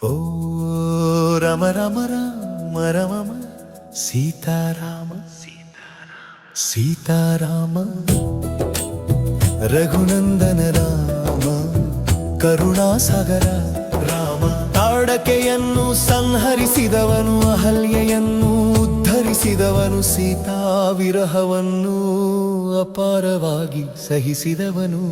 ಓ ರಾಮ ರಾಮ ರಾಮ ರಾಮ ಸೀತಾರಾಮ ಸೀತಾರಾಮ ರಘುನಂದನ ರಾಮ ಕರುಣಾಸಾಗರ ರಾಮ ತಾಡಕೆಯನ್ನು ಸಂಹರಿಸಿದವನು ಅಹಲ್ಯೆಯನ್ನು ಉದ್ಧರಿಸಿದವನು ಸೀತಾ ವಿರಹವನ್ನು ಅಪಾರವಾಗಿ ಸಹಿಸಿದವನು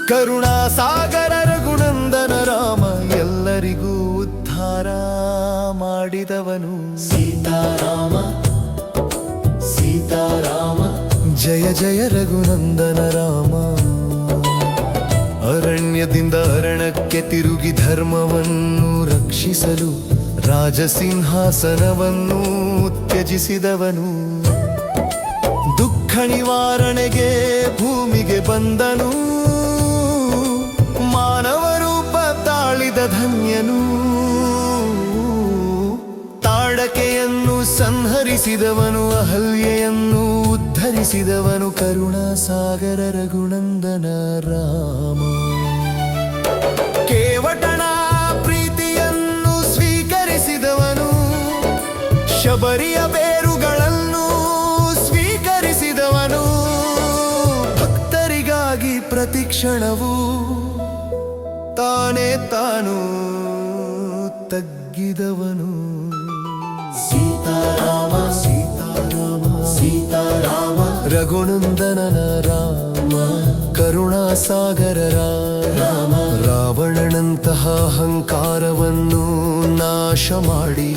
ಕರುಣಾಸಾಗರ ರಘುನಂದನ ರಾಮ ಎಲ್ಲರಿಗೂ ಉದ್ಧಾರ ಮಾಡಿದವನು ಸೀತಾರಾಮ ಸೀತಾರಾಮ ಜಯ ಜಯ ರಘುನಂದನ ರಾಮ ಅರಣ್ಯದಿಂದ ಅರಣಕ್ಕೆ ತಿರುಗಿ ಧರ್ಮವನ್ನು ರಕ್ಷಿಸಲು ರಾಜಸಿಂಹಾಸನವನ್ನು ತ್ಯಜಿಸಿದವನು ದುಃಖ ನಿವಾರಣೆಗೆ ಭೂಮಿಗೆ ಬಂದನು ಮಾನವ ರೂಪ ತಾಳಿದ ಧನ್ಯನು ತಾಡಕೆಯನ್ನು ಸಂಹರಿಸಿದವನು ಅಹಲ್ಯೆಯನ್ನು ಉದ್ಧರಿಸಿದವನು ಕರುಣಾಸಾಗರ ರಘುನಂದನ ರಾಮ ಕೇವಟನ ಪ್ರೀತಿಯನ್ನು ಸ್ವೀಕರಿಸಿದವನು ಶಬರಿಯ ಬೇರುಗಳನ್ನು ಸ್ವೀಕರಿಸಿದವನು ಭಕ್ತರಿಗಾಗಿ ಪ್ರತಿಕ್ಷಣವು ತಾನೇ ತಾನು ತಗ್ಗಿದವನು ಸೀತಾರಾಮ ಸೀತಾರಾಮ ಸೀತಾರಾಮ ರಘುನಂದನನ ರಾಮ ಕರುಣಾಸಾಗರ ರಾಮ ರಾವಣನಂತಹ ಅಹಂಕಾರವನ್ನು ನಾಶ ಮಾಡಿ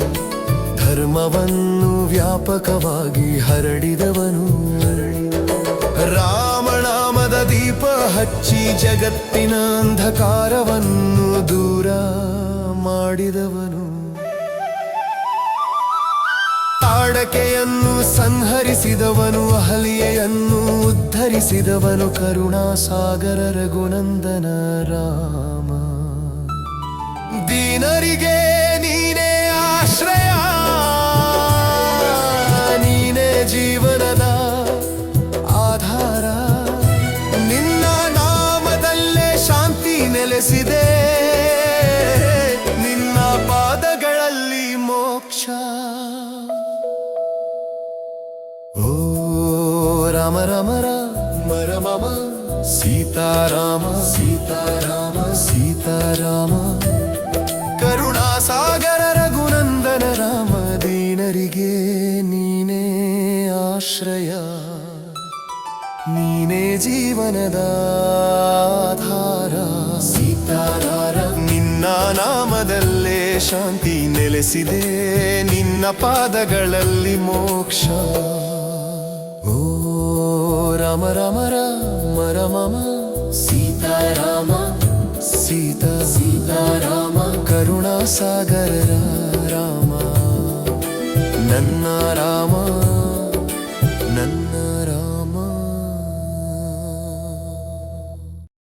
ಧರ್ಮವನ್ನು ವ್ಯಾಪಕವಾಗಿ ಹರಡಿದವನು ರಾಮನಾಮದ ದೀಪ ಹಚ್ಚಿ ಜಗತ್ತಿನ ಅಂಧಕಾರವನ್ನು ದೂರ ಮಾಡಿದವನು ತಾಡಕೆಯನ್ನು ಸಂಹರಿಸಿದವನು ಅಹಲ್ಯೆಯನ್ನು ಉದ್ಧರಿಸಿದವನು ಕರುಣಾಸಾಗರ ರಘುನಂದನ ರಾಮ ದೀನರಿಗೆ ನೀನೇ ಆಶ್ರಯ ನೀನೇ ಜೀವನದ ಆಧಾರ ನಿನ್ನ ನಾಮದಲ್ಲೇ ಶಾಂತಿ ನೆಲೆಸಿದೆ ನಿನ್ನ ಪಾದಗಳಲ್ಲಿ ಮೋಕ್ಷ ಓ ರಾಮ ರಾಮ ರಾಮ ರಾಮ ಸೀತಾರಾಮ ಸೀತಾರಾಮ ಸೀತಾರಾಮ ಕರುಣಾಸಾಗರ ರಘುನಂದನ ರಾಮ ದೀನರಿಗೆ ನೀನೇ ಆಶ್ರಯ ನೀನೇ ಜೀವನದ ಆಧಾರ ಸೀತಾರಾರ ನಿನ್ನ ನಾಮದಲ್ಲೇ ಶಾಂತಿ ನೆಲೆಸಿದೆ ನಿನ್ನ ಪಾದಗಳಲ್ಲಿ ಮೋಕ್ಷ ಓ ರಾಮ ರಾಮ ರಾಮ ರಾಮ ಸೀತಾರಾಮ ಸೀತಾ ಸೀತಾರಾಮ ಕರುಣಾಸಾಗರ ರಾಮ ನನ್ನ ರಾಮ ನನ್ನ